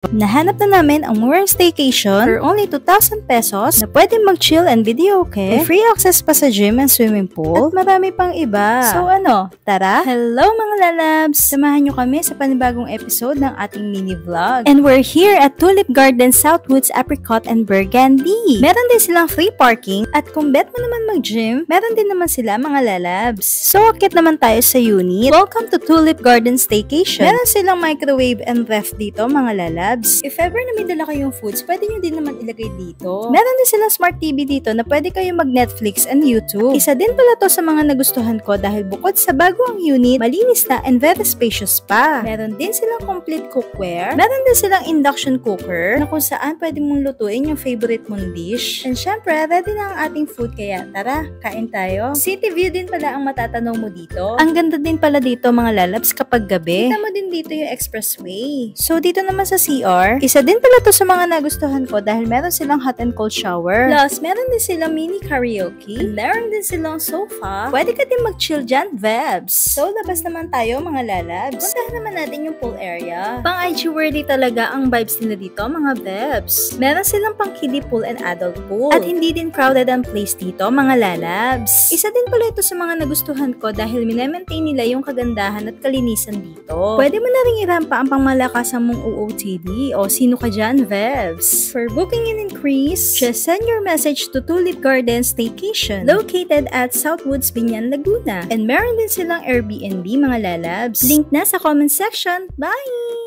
Nahanap na namin ang murang staycation for only 2,000 pesos na pwede mag-chill and video okay, free access pa sa gym and swimming pool, at marami pang iba. So ano, tara? Hello mga lalabs! Samahan nyo kami sa panibagong episode ng ating mini vlog. And we're here at Tulip Garden, Southwoods, Apricot, and Burgundy. Meron din silang free parking at kung bet mo naman mag-gym, meron din naman sila mga lalabs. So akit naman tayo sa unit. Welcome to Tulip Garden Staycation. Meron silang microwave and ref dito mga lalabs. If ever na may dala kayong foods, pwede nyo din naman ilagay dito. Meron din silang smart TV dito na pwede kayong mag-Netflix and YouTube. Isa din pala to sa mga nagustuhan ko dahil bukod sa bago ang unit, malinis na and very spacious pa. Meron din silang complete cookware. Meron din silang induction cooker na kung saan pwede mong lutuin yung favorite mong dish. And syempre, ready na ang ating food kaya tara, kain tayo. City view din pala ang matatanaw mo dito. Ang ganda din pala dito mga lalabs kapag gabi. Kita mo din dito yung expressway. So dito naman sa CR, isa din pala to sa mga nagustuhan ko dahil meron silang hot and cold shower. Plus, meron din silang mini karaoke. And meron din silang sofa. Pwede ka din mag-chill dyan, vebs. So, labas naman tayo mga lalabs. Puntahan naman natin yung pool area. Pang IG worthy talaga ang vibes nila dito mga vebs. Meron silang pang kiddie pool and adult pool. At hindi din crowded ang place dito mga lalabs. Isa din pala ito sa mga nagustuhan ko dahil minemaintain nila yung kagandahan at kalinisan dito. Pwede mo na rin irampa ang pangmalakasan mong OOTD o sino ka dyan, vebs. For booking and increase, just send your message to Tulip Garden Staycation located at Southwoods, Binyan, Laguna. And meron din silang Airbnb mga lalabs. Link na sa comment section. Bye!